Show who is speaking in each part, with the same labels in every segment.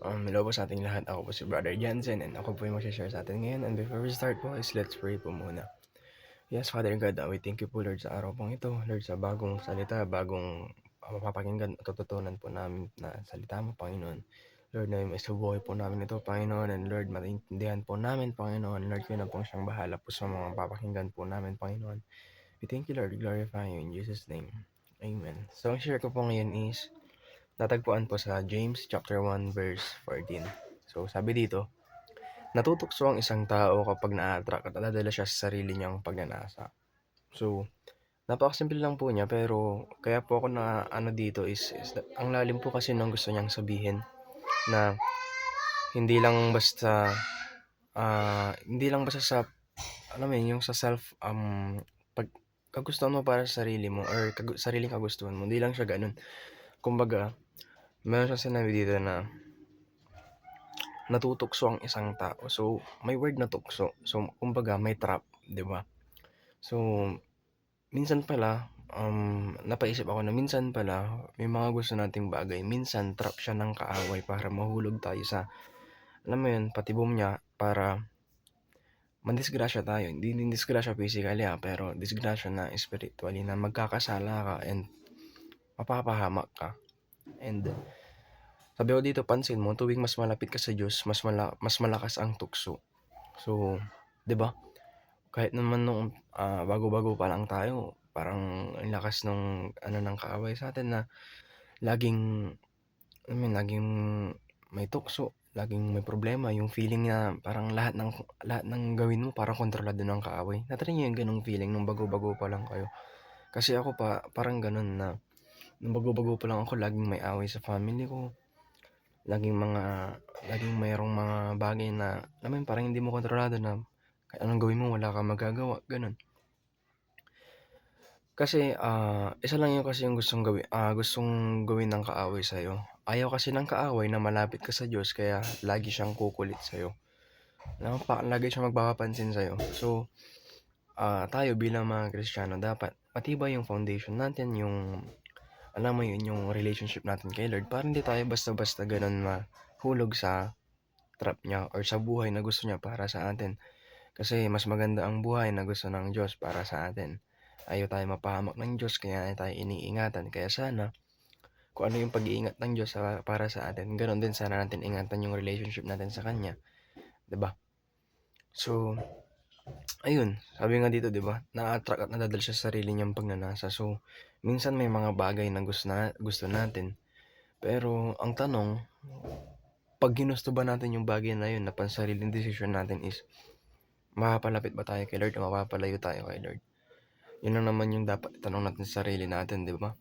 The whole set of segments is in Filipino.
Speaker 1: Hello po sa ating lahat. Ako po si Brother Jansen and ako po yung mag-share sa atin ngayon. And before we start po is let's pray po muna. Yes, Father God, we thank you po Lord sa araw pong ito. Lord, sa bagong salita, bagong mapapakinggan at tututunan po namin na salita mo, Panginoon. Lord, na may subuhay po namin ito, Panginoon. And Lord, maintindihan po namin, Panginoon. Lord, kayo na po siyang bahala po sa mga papakinggan po namin, Panginoon. We thank you, Lord. We glorify you in Jesus' name. Amen. So, ang share ko po ngayon is natagpuan po sa James chapter 1 verse 14. So sabi dito, natutukso ang isang tao kapag na-attract at nadadala siya sa sarili niyang pagnanasa. So napakasimple lang po niya, pero kaya po ako na dito is ang lalim po kasi ng gusto niyang sabihin, na hindi lang basta sa alam mo yun, yung sa self pag kagustuhan mo para sa sarili mo or sariling kagustuhan mo, hindi lang siya ganun. Kumbaga, meron siyang sinabi dito na natutukso ang isang tao. So, may word na tukso. So, kumbaga may trap, 'di ba? So, minsan pala napaisip ako na minsan pala may mga gusto nating bagay, minsan trap siya ng kaaway para mahulog tayo sa, alam mo 'yun, patibong niya para mandisgrasya tayo. Hindi din disgrasya physically pero disgrasya na spiritually, na magkakasala ka and mapapahamak ka. And sabi ko dito, pansin mo, tuwing mas malapit ka sa Diyos, mas malakas ang tukso. So, 'di ba? Kahit naman nung bago-bago pa lang tayo, parang ang lakas nung ng kaaway sa atin, na laging, laging may tukso, laging may problema, yung feeling na parang lahat ng gawin mo parang kontrolado ng kaaway. Na-try niyo yung gano'ng feeling nung bago-bago pa lang kayo? Kasi ako parang gano'n, na nung bago-bago pa lang ako, laging may away sa family ko, laging mayroong mga bagay na, alam mo yun, parang hindi mo kontrolado, na kahit anong gawin mo wala kang magagawa, gano'n. Kasi isa lang yun kasi yung gustong gawin ng kaaway sa'yo. Ayaw kasi ng kaaway na malapit ka sa Diyos, kaya lagi siyang kukulit sa'yo. Lagi siyang magpapapansin sa'yo. So, tayo bilang mga Kristiyano, dapat matibay yung foundation natin, yung, alam mo yun, yung relationship natin kay Lord, para hindi tayo basta-basta ganun mahulog sa trap niya or sa buhay na gusto niya para sa atin. Kasi mas maganda ang buhay na gusto ng Diyos para sa atin. Ayaw tayo mapahamak ng Diyos, kaya tayo iniingatan. Kaya sana, kung ano yung pag-iingat ng Diyos para sa atin, ganoon din sana natin ingatan yung relationship natin sa Kanya. 'Di ba? So, ayun, sabi nga dito, 'di ba, na-attract at nadadala siya sa sarili niyang pagnanasa. So, minsan may mga bagay na gusto natin. Pero ang tanong, pag ginusto ba natin yung bagay na yun na pansariling desisyon natin, is mapapalapit ba tayo kay Lord o mapapalayo tayo kay Lord? Yun lang naman yung dapat itanong natin sa sarili natin, 'di ba?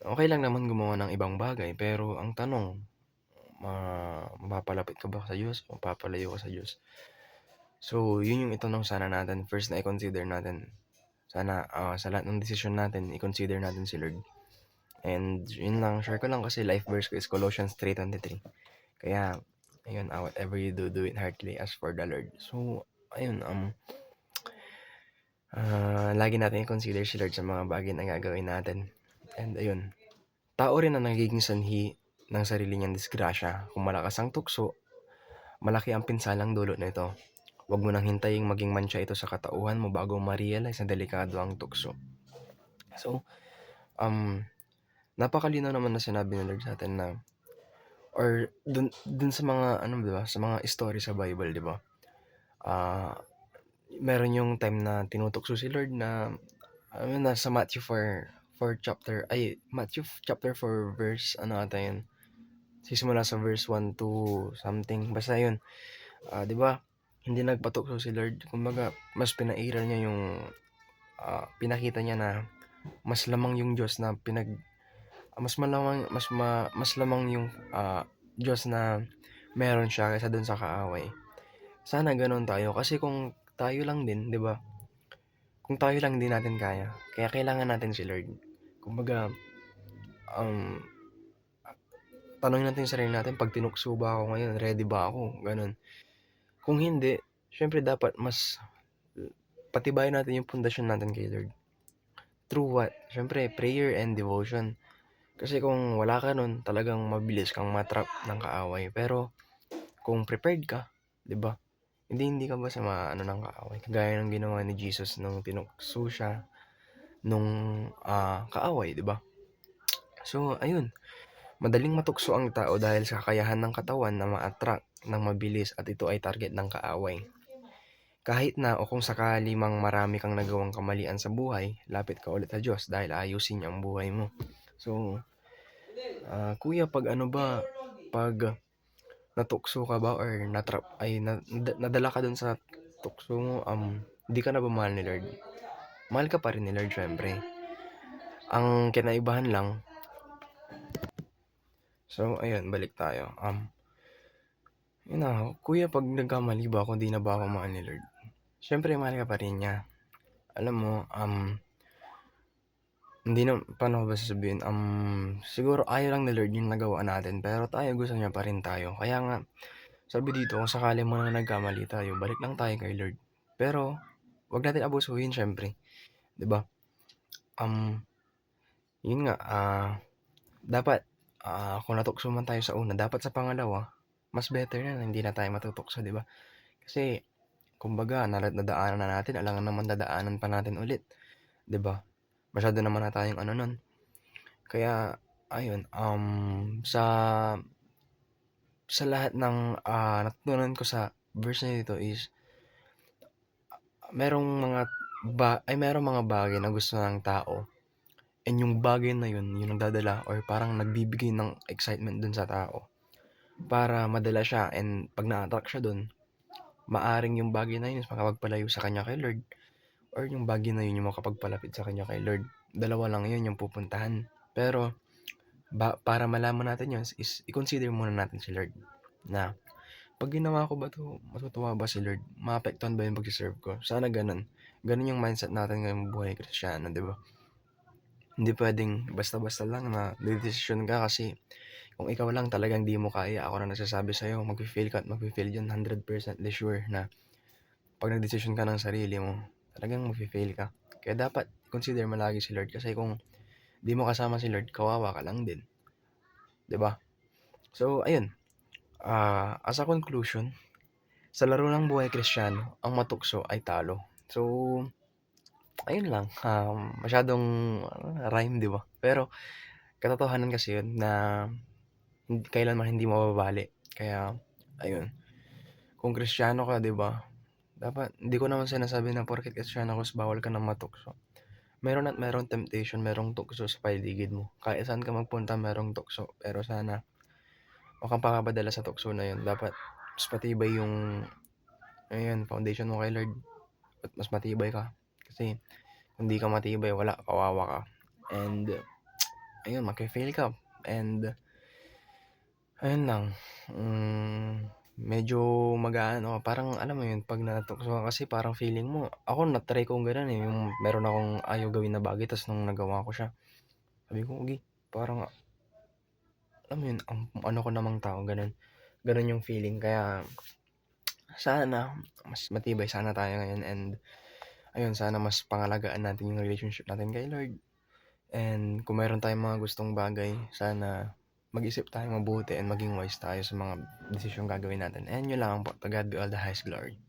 Speaker 1: Okay lang naman gumawa ng ibang bagay, pero ang tanong, mapapalapit ka ba sa Diyos o mapapalayo ka sa Diyos? So, yun yung itanong sana natin, first na i-consider natin. Sana sa lahat ng desisyon natin, i-consider natin si Lord. And yun lang, share ko lang kasi life verse ko is Colossians 3:23. Kaya, ayun, whatever you do, do it heartily as for the Lord. So, ayun, lagi natin i-consider si Lord sa mga bagay na gagawin natin. And ayun, tao rin ang nagiging sanhi ng sarili niyang disgrasya. Kung malakas ang tukso, malaki ang pinsalang dulot nito. Huwag mo nang hintayin maging mantsa ito sa katauhan mo bago ma-realize na delikado ang tukso. So, napakalinaw naman na sinabi ng Lord sa atin na, or dun sa mga di ba, sa mga story sa Bible, di ba? Meron yung time na tinutukso si Lord, na nasa Matthew chapter 4 verse ata yun. Sisimula sa verse 1 to something. Basta yun. 'Di ba? Hindi nagpatukso si Lord. Kumbaga, mas pinairal niya yung pinakita niya na mas lamang yung Diyos na mas lamang yung Diyos na meron siya kaysa dun sa kaaway. Sana ganoon tayo, kasi kung tayo lang din, 'di ba? Kung tayo lang din natin kaya kailangan natin si Lord. Kumbaga, tanongin natin sa sarili natin, pag tinukso ba ako ngayon, ready ba ako? Ganun. Kung hindi, syempre dapat mas patibayin natin yung pundasyon natin kay Lord. Through what? Syempre, prayer and devotion. Kasi kung wala ka nun, talagang mabilis kang ma-trap ng kaaway. Pero kung prepared ka, 'di ba? Hindi ka basta maaano ng kaaway. Kagaya ng ginawa ni Jesus nung tinukso siya nung kaaway, 'di ba? So, ayun, madaling matukso ang tao dahil sa kakayahan ng katawan na ma-attract ng mabilis at ito ay target ng kaaway. Kahit na o kung sakali mang marami kang nagawang kamalian sa buhay, lapit ka ulit sa Diyos dahil ayusin niya ang buhay mo. So, kuya, pag natukso ka ba or natrap, nadala ka dun sa tukso mo, di ka na ba mahal ni Lord? Mahal ka pa rin ni Lord, syempre. Ang kinaibahan lang, so, ayun, balik tayo. Yun na, kuya, pag nagkamali ba ako, di na ba ako mahal ni Lord? Syempre, mahal ka pa rin niya. Alam mo, hindi na, paano ko ba sasabihin? Siguro ayaw lang ni Lord yung nagawa natin, pero tayo gusto niya pa rin tayo. Kaya nga, sabi dito, kung sakali mo na nagkamali tayo, balik lang tayo kay Lord. Pero, wag natin abusuhin, syempre. 'Di ba? Yun nga, dapat, kung natukso man tayo sa una, dapat sa pangalawa, mas better na hindi na tayo matutukso, 'di ba? Kasi, kumbaga, nadaanan na natin, alangan naman dadaanan pa natin ulit, 'di ba? Masyado naman na tayong ano nun. Kaya, ayun, sa lahat ng natutunan ko sa verse na ito is, merong mga bagay na gusto ng tao. And yung bagay na yun, yung nagdadala or parang nagbibigay ng excitement dun sa tao para madala siya, and pag na-attract siya dun, maaring yung bagay na yun is makapagpalayo sa kanya kay Lord, or yung bagay na yun yung makapagpalapit sa kanya kay Lord. Dalawa lang yun yung pupuntahan. Pero para malaman natin yun is i-consider muna natin si Lord, na pag ginawa ko ba to, matutuwa ba si Lord? Maapektuhan ba yung pag-serve ko? Sana ganun. Ganun yung mindset natin ngayong buhay Kristiyano, di ba? Hindi pwedeng basta-basta lang na desisyon ka kasi kung ikaw lang talagang di mo kaya, ako na nagsasabi sa'yo, mag-fail ka at mag-fail yun, 100% sure na pag nagdesisyon ka ng sarili mo, talagang mag-fail ka. Kaya dapat consider mo lagi si Lord, kasi kung di mo kasama si Lord, kawawa ka lang din. 'Di ba? So, ayun. As a conclusion, sa laro ng buhay Kristiyano, ang matukso ay talo. So, ayun lang. Masyadong rhyme, 'di ba? Pero katotohanan kasi yun na kailanman hindi mababali. Kaya, ayun. Kung Kristiyano ka, 'di ba? Dapat, hindi ko naman sinasabi na porket Kristiyano ka, bawal ka ng matukso. Meron at meron temptation, merong tukso sa paligid mo. Kahit saan ka magpunta, merong tukso. Pero sana, huwag kang papapadala sa tukso na yun. Dapat, mas matibay yung, foundation mo kay Lord. At mas matibay ka. Kasi, kung di ka matibay, wala, kawawa ka. And, ayun, mag-fail ka. And, ayun lang. Medyo mag-aano, parang alam mo yun, pag natukso ka kasi parang feeling mo, ako na-try kong ganun eh, yung meron akong ayaw gawin na bagay, tas nung nagawa ko siya, sabi ko, okay, parang, alam mo yun, ang ano ko namang tao, ganun yung feeling. Kaya, sana, mas matibay sana tayo ngayon, and, ayun, sana mas pangalagaan natin yung relationship natin kay Lord. And kung meron tayong mga gustong bagay, sana mag-isip tayo mabuti and maging wise tayo sa mga decision gagawin natin. And yun lang po. To God be all the highest glory.